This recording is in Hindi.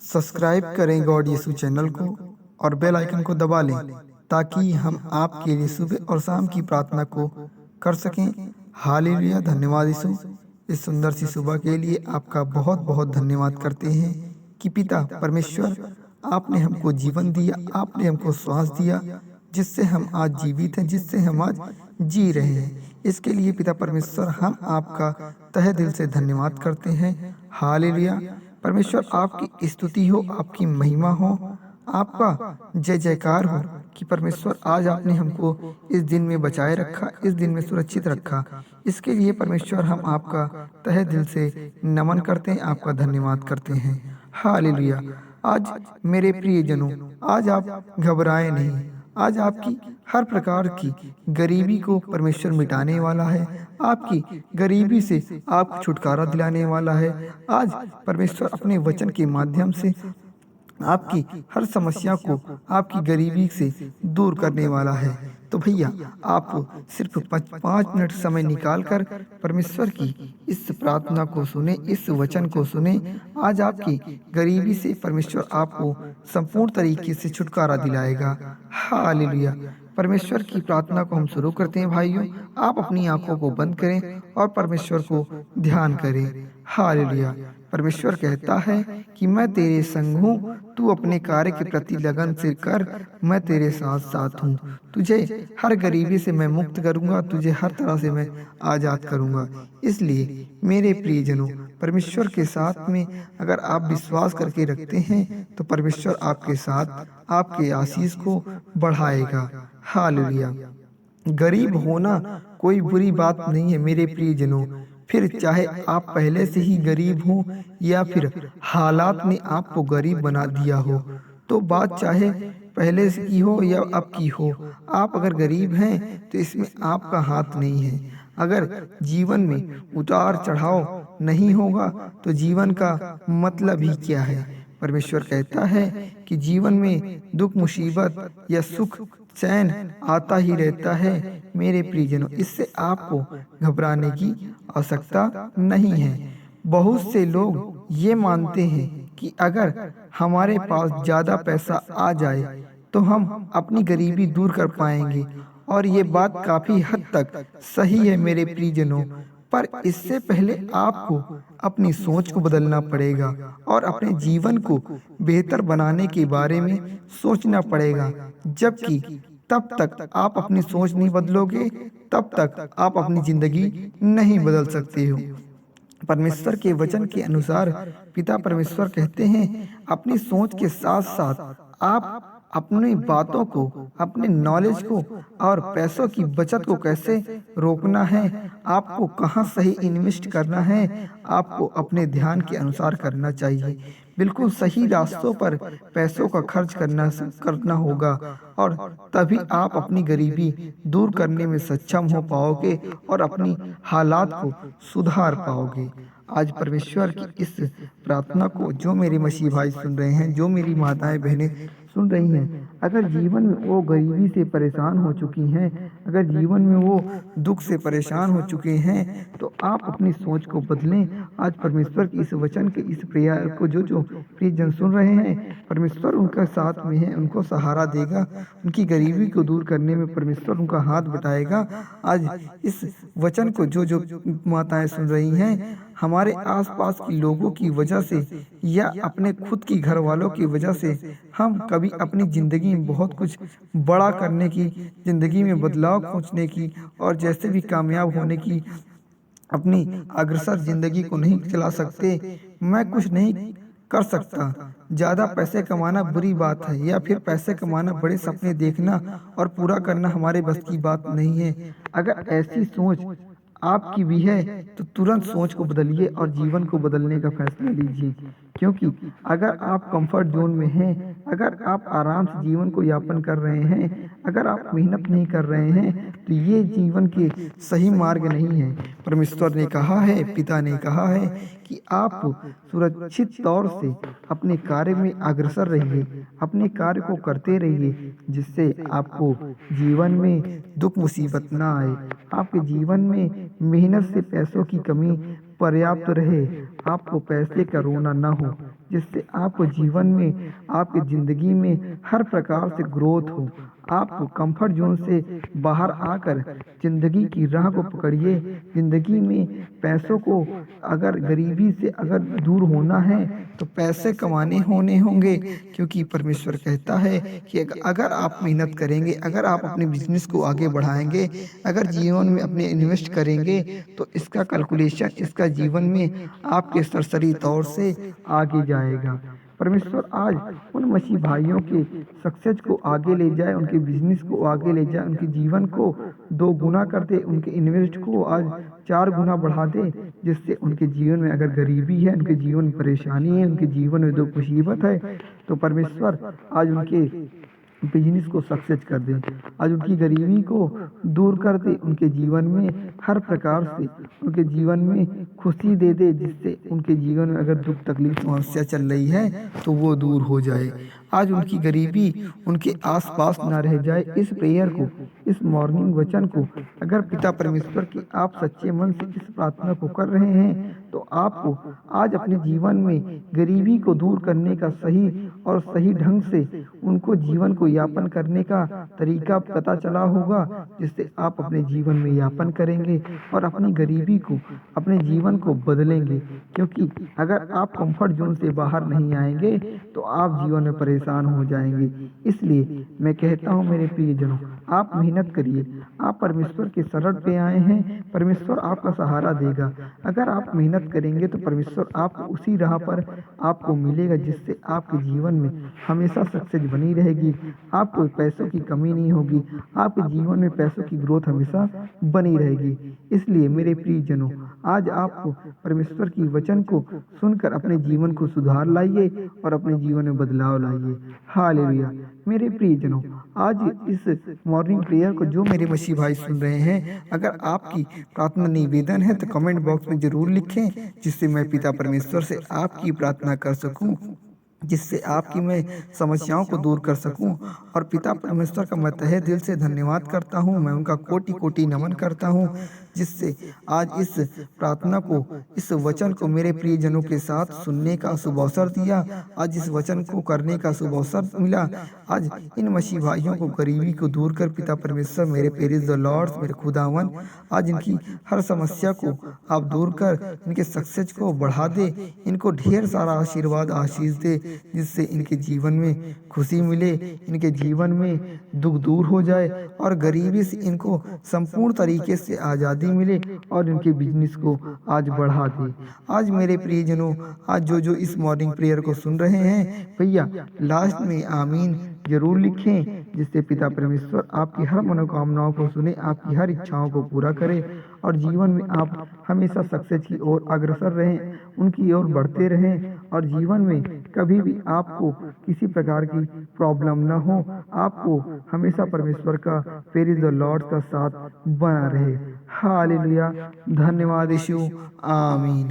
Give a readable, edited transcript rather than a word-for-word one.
सब्सक्राइब करें गॉड यीशु चैनल को और बेल आइकन को दबा लें ताकि हम आपके लिए सुबह और शाम की प्रार्थना को कर सकें। हालेलुया। धन्यवाद यीशु, इस सुंदर सी सुबह के लिए आपका बहुत बहुत धन्यवाद करते हैं कि पिता परमेश्वर, आपने हमको जीवन दिया, आपने हमको श्वास दिया, जिससे हम आज जीवित हैं, जिससे हम आज जी रहे हैं। इसके लिए पिता परमेश्वर हम आपका तहे दिल से धन्यवाद करते हैं। हालेलुया। परमेश्वर, आपकी स्तुति हो, आपकी महिमा हो, आपका जय जयकार हो कि परमेश्वर आज आपने हमको इस दिन में बचाए रखा, इस दिन में सुरक्षित रखा। इसके लिए परमेश्वर हम आपका तहे दिल से नमन करते हैं, आपका धन्यवाद करते हैं। हालेलुया। आज मेरे प्रियजनों, आज आप घबराए नहीं। आज आपकी हर प्रकार की गरीबी को परमेश्वर मिटाने वाला है, आपकी गरीबी से आपको छुटकारा दिलाने वाला है। आज परमेश्वर अपने वचन के माध्यम से आपकी हर समस्या को, आपकी गरीबी से दूर करने वाला है। तो भैया, आप सिर्फ 5 मिनट समय निकालकर परमेश्वर की इस प्रार्थना को सुने, इस वचन को सुने। आज आपकी गरीबी से परमेश्वर आपको संपूर्ण तरीके से छुटकारा दिलाएगा। हालेलुया। परमेश्वर की प्रार्थना को हम शुरू करते हैं। भाइयों, आप अपनी आंखों को बंद करें और परमेश्वर को ध्यान करें। हालेलुया। परमेश्वर कहता है कि मैं तेरे संग हूँ, तू अपने कार्य के प्रति लगन से कर, मैं तेरे साथ साथ हूँ। तुझे हर गरीबी से मैं मुक्त करूँगा, तुझे हर तरह से मैं आज़ाद करूँगा। इसलिए मेरे प्रियजनों, परमेश्वर के साथ में अगर आप विश्वास करके रखते हैं तो परमेश्वर आपके साथ आपके आशीष को बढ़ाएगा। हालेलुया। गरीब होना कोई बुरी बात नहीं है मेरे प्रियजनों। फिर चाहे आप पहले से ही गरीब हो या फिर हालात ने आपको गरीब बना दिया हो, तो बात चाहे पहले से की हो या अब की हो, आप अगर गरीब हैं तो इसमें आपका हाथ नहीं है। अगर जीवन में उतार चढ़ाव नहीं होगा तो जीवन का मतलब ही क्या है। परमेश्वर कहता है कि जीवन में दुख, मुसीबत या सुख, चैन आता ही रहता है मेरे प्रियजनों। इससे आपको घबराने की आवश्यकता नहीं है। बहुत से लोग ये मानते हैं कि अगर हमारे पास ज़्यादा पैसा आ जाए तो हम अपनी गरीबी दूर कर पाएंगे, और ये बात काफ़ी हद तक सही है मेरे प्रियजनों। पर इससे पहले आपको अपनी सोच को बदलना पड़ेगा और अपने जीवन को बेहतर बनाने के बारे में सोचना पड़ेगा। जबकि तब तक आप अपनी सोच नहीं बदलोगे, तब तक आप अपनी जिंदगी नहीं बदल सकते हो। परमेश्वर के वचन के अनुसार पिता परमेश्वर कहते हैं, अपनी सोच के साथ साथ आप अपनी बातों को, अपने नॉलेज को और पैसों की बचत को कैसे रोकना है, आपको कहाँ सही इन्वेस्ट करना है, आपको अपने ध्यान के अनुसार करना चाहिए। बिल्कुल सही रास्तों पर पैसों का खर्च करना होगा, और तभी आप अपनी गरीबी दूर करने में सक्षम हो पाओगे और अपनी हालात को सुधार पाओगे। आज परमेश्वर की इस प्रार्थना को जो मेरे मसीह भाई सुन रहे हैं, जो मेरी माताएं बहनें सुन रही हैं, अगर जीवन में वो गरीबी से परेशान हो चुकी हैं, अगर जीवन में वो दुख से परेशान हो चुके हैं, तो आप अपनी सोच को बदलें। आज परमेश्वर की इस वचन के इस प्रेयर को जो जो प्रियजन सुन रहे हैं, परमेश्वर उनका साथ में है, उनको सहारा देगा। उनकी गरीबी को दूर करने में परमेश्वर उनका हाथ बटाएगा। आज इस वचन को जो जो माताएं सुन रही हैं, हमारे आसपास के लोगों की वजह से या अपने खुद की घर वालों की वजह से हम कभी अपनी ज़िंदगी में बहुत कुछ बड़ा करने की, ज़िंदगी में बदलाव खोजने की और जैसे भी कामयाब होने की अपनी अग्रसर ज़िंदगी को नहीं चला सकते। मैं कुछ नहीं कर सकता, ज़्यादा पैसे कमाना बुरी बात है, या फिर पैसे कमाना, बड़े सपने देखना और पूरा करना हमारे बस की बात नहीं है। अगर ऐसी सोच आपकी भी है तो तुरंत सोच को बदलिए और जीवन को बदलने का फैसला लीजिए। क्योंकि अगर आप कंफर्ट जोन में हैं, अगर आप आराम से जीवन को यापन कर रहे हैं, अगर आप मेहनत नहीं कर रहे हैं, तो ये जीवन के सही मार्ग नहीं है। परमेश्वर ने कहा है, पिता ने कहा है कि आप सुरक्षित तौर से अपने कार्य में अग्रसर रहिए, अपने कार्य को करते रहिए, जिससे आपको जीवन में दुख मुसीबत ना आए, आपके जीवन में मेहनत से पैसों की कमी पर्याप्त रहे, आपको पैसे का रोना ना हो। जिससे आपको जीवन में, आपकी ज़िंदगी में हर प्रकार से ग्रोथ हो। आप कंफर्ट जोन से बाहर आकर ज़िंदगी की राह को पकड़िए। ज़िंदगी में पैसों को, अगर गरीबी से अगर दूर होना है तो पैसे कमाने होने होंगे, क्योंकि परमेश्वर कहता है कि अगर आप मेहनत करेंगे, अगर आप अपने बिजनेस को आगे बढ़ाएंगे, अगर जीवन में अपने इन्वेस्ट करेंगे, तो इसका कैलकुलेशन, इसका जीवन में आपके सरसरी तौर से आगे जाएगा। परमेश्वर आज उन मसीह भाइयों के सक्सेस को आगे ले जाए, उनके बिजनेस को आगे ले जाए, उनके जीवन को 2 गुना कर दे, उनके इन्वेस्ट को आज 4 गुना बढ़ा दे, जिससे उनके जीवन में अगर गरीबी है, उनके जीवन में परेशानी है, उनके जीवन में दुख मुसीबत है, तो परमेश्वर आज उनके बिजनेस को सक्सेस कर दे, आज उनकी गरीबी को दूर कर दे, उनके जीवन में हर प्रकार से उनके जीवन में खुशी दे दे, जिससे उनके जीवन में अगर दुख तकलीफ समस्या चल रही है तो वो दूर हो जाए। आज उनकी गरीबी उनके आसपास ना रह जाए। इस प्रेयर को, इस मॉर्निंग वचन को अगर पिता परमेश्वर की आप सच्चे मन से इस प्रार्थना को कर रहे हैं, तो आपको आज अपने जीवन में गरीबी को दूर करने का सही और सही ढंग से उनको जीवन को यापन करने का तरीका पता चला होगा, जिससे आप अपने जीवन में यापन करेंगे और अपनी गरीबी को, अपने जीवन को बदलेंगे। क्योंकि अगर आप कंफर्ट जोन से बाहर नहीं आएंगे तो आप जीवन में परेशान हो जाएंगे। इसलिए मैं कहता हूँ मेरे प्रियजनों, आप मेहनत करिए, आप परमेश्वर के शरण पे आए हैं, परमेश्वर आपका सहारा देगा। अगर आप मेहनत करेंगे तो परमेश्वर आपको उसी राह पर आपको मिलेगा, जिससे आपके जीवन में हमेशा सक्सेस बनी रहेगी, आपको पैसों की कमी नहीं होगी, आपके जीवन में पैसों की ग्रोथ हमेशा बनी रहेगी। इसलिए मेरे प्रियजनों, आज आप परमेश्वर की वचन को सुनकर अपने जीवन को सुधार लाइए और अपने जीवन में बदलाव लाइए। हालेलुया। मेरे प्रियजनों, आज इस मॉर्निंग प्रेयर को जो मेरे मसीह भाई सुन रहे हैं, अगर आपकी प्रार्थना निवेदन है तो कमेंट बॉक्स में जरूर लिखें, जिससे मैं पिता परमेश्वर से आपकी प्रार्थना कर सकूं, जिससे आपकी मैं समस्याओं को दूर कर सकूं। और पिता परमेश्वर का मैं तहे दिल से धन्यवाद करता हूं, मैं उनका कोटि कोटि नमन करता हूं, जिससे आज इस प्रार्थना को, इस वचन को मेरे प्रियजनों के साथ सुनने का शुभ अवसर दिया, आज इस वचन को करने का शुभ अवसर मिला। आज इन मसीह भाइयों को गरीबी को दूर कर पिता परमेश्वर, मेरे प्रेज द लॉर्ड, मेरे खुदावन, आज इनकी हर समस्या को आप दूर कर इनके सक्सेस को बढ़ा दे, इनको ढेर सारा आशीर्वाद आशीष दे, जिससे इनके जीवन में खुशी मिले, इनके जीवन में दुख दूर हो जाए और गरीबी से इनको संपूर्ण तरीके से आज़ादी मिले और इनके बिजनेस को आज बढ़ा दे। आज मेरे प्रियजनों, आज जो इस मॉर्निंग प्रेयर को सुन रहे हैं, भैया लास्ट में आमीन जरूर लिखें, जिससे पिता परमेश्वर आपकी हर मनोकामनाओं को सुने, आपकी हर इच्छाओं को पूरा करे और जीवन में आप हमेशा सक्सेस की ओर अग्रसर रहें, उनकी ओर बढ़ते रहें और जीवन में कभी भी आपको किसी प्रकार की प्रॉब्लम न हो, आपको हमेशा परमेश्वर का प्रेज द लॉर्ड का साथ बना रहे। हालेलुया। धन्यवाद यीशु। आमीन।